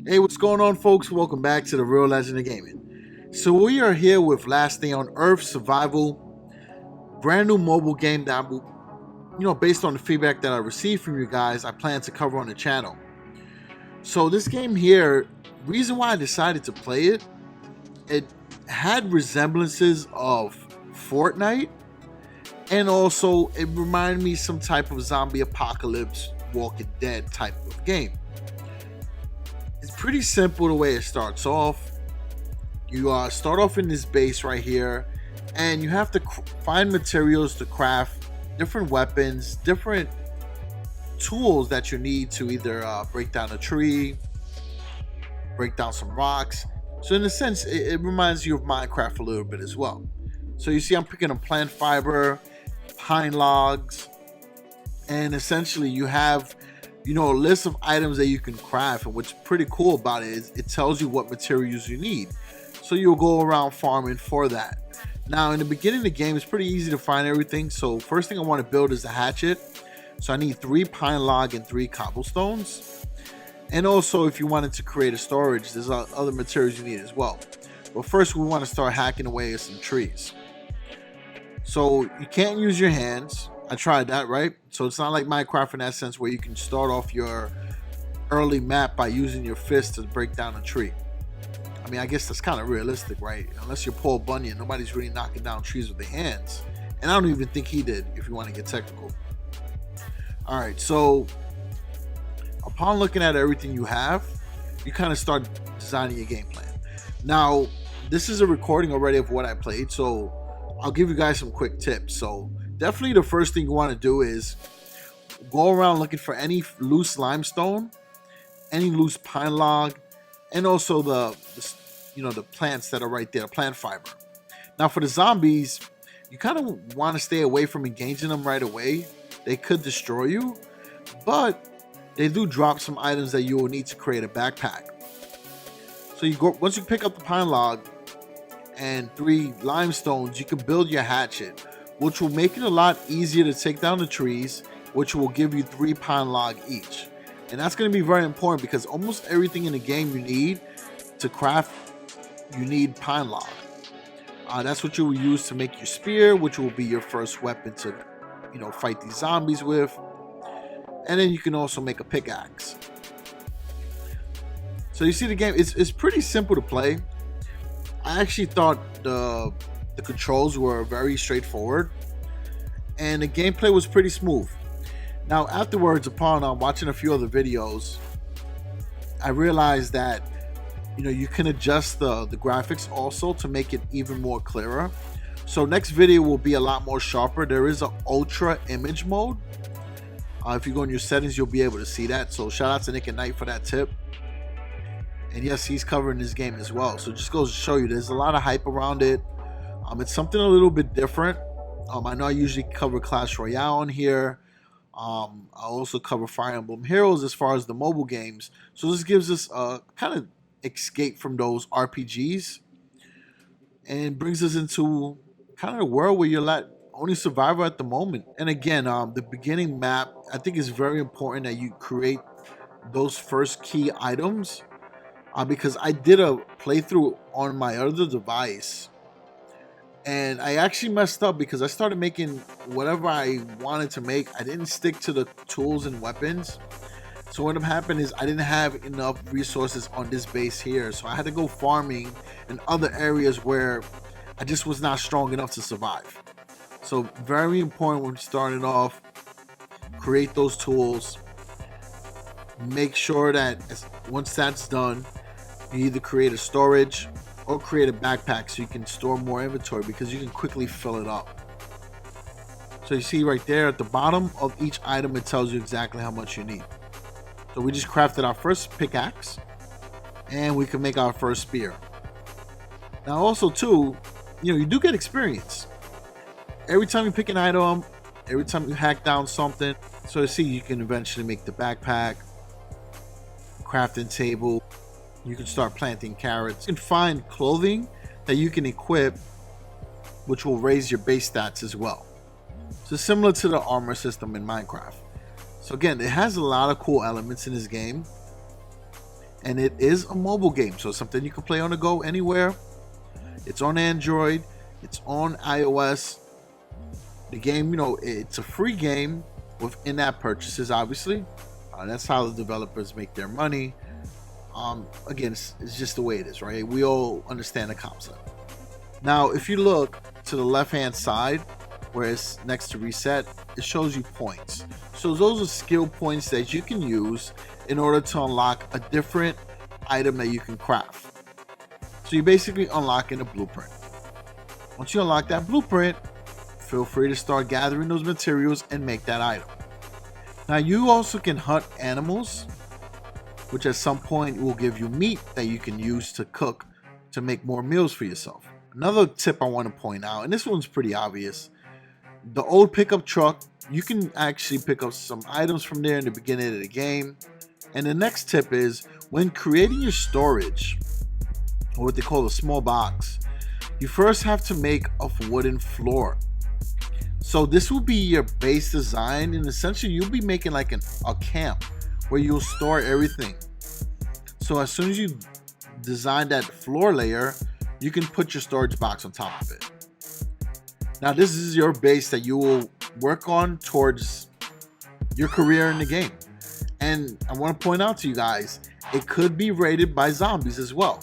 Hey, what's going on, folks? Welcome back to the Real Legend of Gaming. So we are here with Last Day on Earth Survival, brand new mobile game that will, based on the feedback that I received from you guys, I plan to cover on the channel. So this game here, reason why I decided to play it, it had resemblances of Fortnite, and also it reminded me some type of zombie apocalypse, Walking Dead type of game. It's pretty simple the way it starts off. You start off in this base right here, and you have to find materials to craft different weapons, different tools that you need to either break down a tree, break down some rocks. So in a sense, it reminds you of Minecraft a little bit as well. So you see I'm picking up plant fiber, pine logs, and essentially you have a list of items that you can craft. And what's pretty cool about it is it tells you what materials you need. So you'll go around farming for that. Now in the beginning of the game, it's pretty easy to find everything. So first thing I want to build is a hatchet. So I need 3 pine log and 3 cobblestones. And also, if you wanted to create a storage, there's other materials you need as well. But first we want to start hacking away at some trees. So you can't use your hands. I tried that, right? So it's not like Minecraft in that sense where you can start off your early map by using your fist to break down a tree. I mean, I guess that's kind of realistic, right? Unless you're Paul Bunyan, nobody's really knocking down trees with their hands. And I don't even think he did, if you want to get technical. All right, so upon looking at everything you have, you kind of start designing your game plan. Now, this is a recording already of what I played, so I'll give you guys some quick tips. So definitely the first thing you want to do is go around looking for any loose limestone, any loose pine log, and also the plants that are right there, plant fiber. Now for the zombies, you kind of want to stay away from engaging them right away. They could destroy you, but they do drop some items that you will need to create a backpack. So you go, once you pick up the pine log and 3 limestones, you can build your hatchet, which will make it a lot easier to take down the trees, which will give you 3 pine log each. And that's going to be very important because almost everything in the game you need to craft, you need pine log. That's what you will use to make your spear, which will be your first weapon to, fight these zombies with. And then you can also make a pickaxe. So you see the game, it's pretty simple to play. I actually thought the controls were very straightforward, and the gameplay was pretty smooth. Now afterwards, upon watching a few other videos, I realized that you can adjust the graphics also to make it even more clearer. So next video will be a lot more sharper. There is an ultra image mode. If you go in your settings, you'll be able to see that. So shout out to Nick and Knight for that tip. And yes, he's covering this game as well. So just goes to show you there's a lot of hype around it. It's something a little bit different. I know I usually cover Clash Royale on here. I also cover Fire Emblem Heroes as far as the mobile games. So this gives us a kind of escape from those RPGs and brings us into kind of a world where you're like only survivor at the moment. And again, the beginning map, I think is very important that you create those first key items. Because I did a playthrough on my other device and I actually messed up because I started making whatever I wanted to make. I didn't stick to the tools and weapons. So what happened is I didn't have enough resources on this base here. So I had to go farming in other areas where I just was not strong enough to survive. So very important when starting off, create those tools. Make sure that once that's done, you either create a storage or create a backpack so you can store more inventory because you can quickly fill it up. So you see right there at the bottom of each item, it tells you exactly how much you need. So we just crafted our first pickaxe and we can make our first spear. Now also too, you do get experience. Every time you pick an item, every time you hack down something. So you see you can eventually make the backpack, crafting table. You can start planting carrots. You can find clothing that you can equip, which will raise your base stats as well. So similar to the armor system in Minecraft. So again, it has a lot of cool elements in this game. and it is a mobile game, so it's something you can play on the go anywhere. It's on Android, it's on iOS. The game, it's a free game with in-app purchases, obviously. That's how the developers make their money. Again, it's just the way it is, right? We all understand the concept. Now, if you look to the left-hand side, where it's next to reset, it shows you points. So those are skill points that you can use in order to unlock a different item that you can craft. So you're basically unlocking a blueprint. Once you unlock that blueprint, feel free to start gathering those materials and make that item. Now you also can hunt animals, which at some point will give you meat that you can use to cook to make more meals for yourself. Another tip I want to point out, and this one's pretty obvious, the old pickup truck, you can actually pick up some items from there in the beginning of the game. And the next tip is, when creating your storage, or what they call a small box, you first have to make a wooden floor. So this will be your base design, and essentially you'll be making like a camp where you'll store everything. So as soon as you design that floor layer, you can put your storage box on top of it. Now this is your base that you will work on towards your career in the game. And I want to point out to you guys, it could be raided by zombies as well.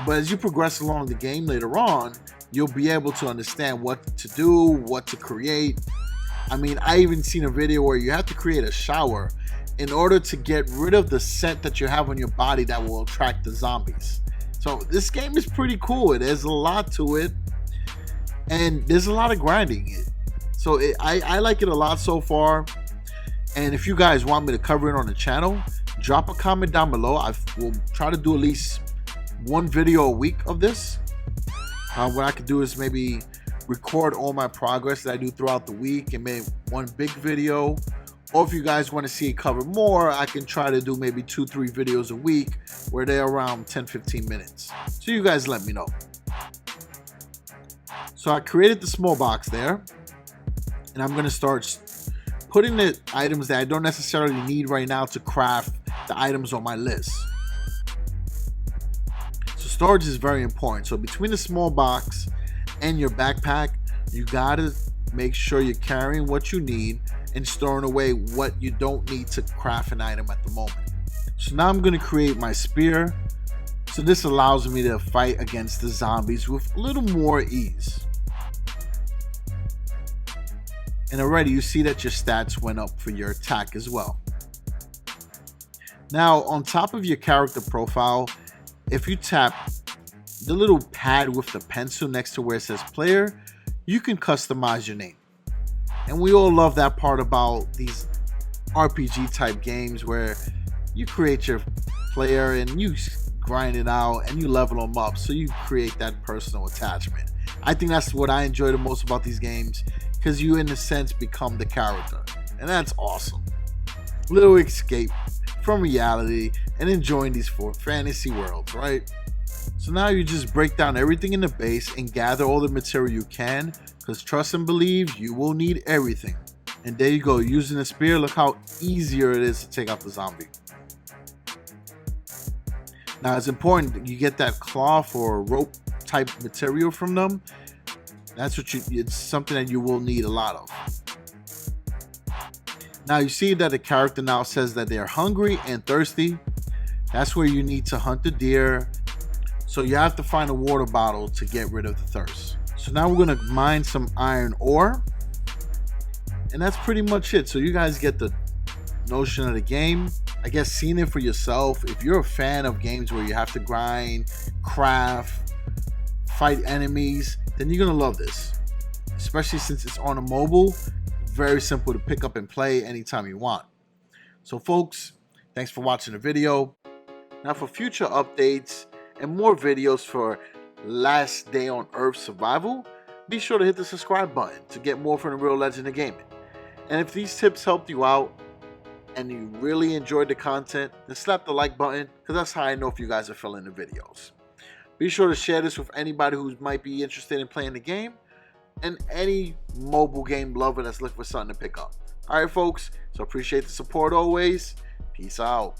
But as you progress along the game later on, you'll be able to understand what to do, what to create. I mean, I even seen a video where you have to create a shower in order to get rid of the scent that you have on your body that will attract the zombies. So this game is pretty cool. There's a lot to it, and there's a lot of grinding. So I like it a lot so far. And if you guys want me to cover it on the channel, drop a comment down below. I will try to do at least one video a week of this. What I could do is maybe record all my progress that I do throughout the week and make one big video. Or if you guys want to see it cover more, I can try to do maybe 2-3 videos a week where they're around 10-15 minutes. So you guys let me know. So I created the small box there, and I'm going to start putting the items that I don't necessarily need right now to craft the items on my list. So storage is very important. So between the small box and your backpack, you got to make sure you're carrying what you need and storing away what you don't need to craft an item at the moment. So now I'm going to create my spear. So this allows me to fight against the zombies with a little more ease. And already you see that your stats went up for your attack as well. Now on top of your character profile, if you tap the little pad with the pencil next to where it says player, you can customize your name. And we all love that part about these RPG type games where you create your player and you grind it out and you level them up, so you create that personal attachment. I think that's what I enjoy the most about these games, because you in a sense become the character, and that's awesome. Little escape from reality and enjoying these fantasy worlds, right? So now you just break down everything in the base and gather all the material you can, because trust and believe, you will need everything. And there you go, using a spear, look how easier it is to take out the zombie. Now it's important that you get that cloth or rope type material from them. That's what it's something that you will need a lot of. Now you see that the character now says that they're hungry and thirsty. That's where you need to hunt the deer. So you have to find a water bottle to get rid of the thirst. So now we're going to mine some iron ore. And that's pretty much it. So you guys get the notion of the game. I guess seeing it for yourself. If you're a fan of games where you have to grind, craft, fight enemies, then you're going to love this. Especially since it's on a mobile. Very simple to pick up and play anytime you want. So folks, thanks for watching the video. Now for future updates and more videos for Last Day on Earth Survival, be sure to hit the subscribe button to get more from the Real Legend of Gaming. And if these tips helped you out and you really enjoyed the content, then slap the like button, because that's how I know if you guys are feeling the videos. Be sure to share this with anybody who might be interested in playing the game, and any mobile game lover that's looking for something to pick up. Alright folks, so appreciate the support always. Peace out.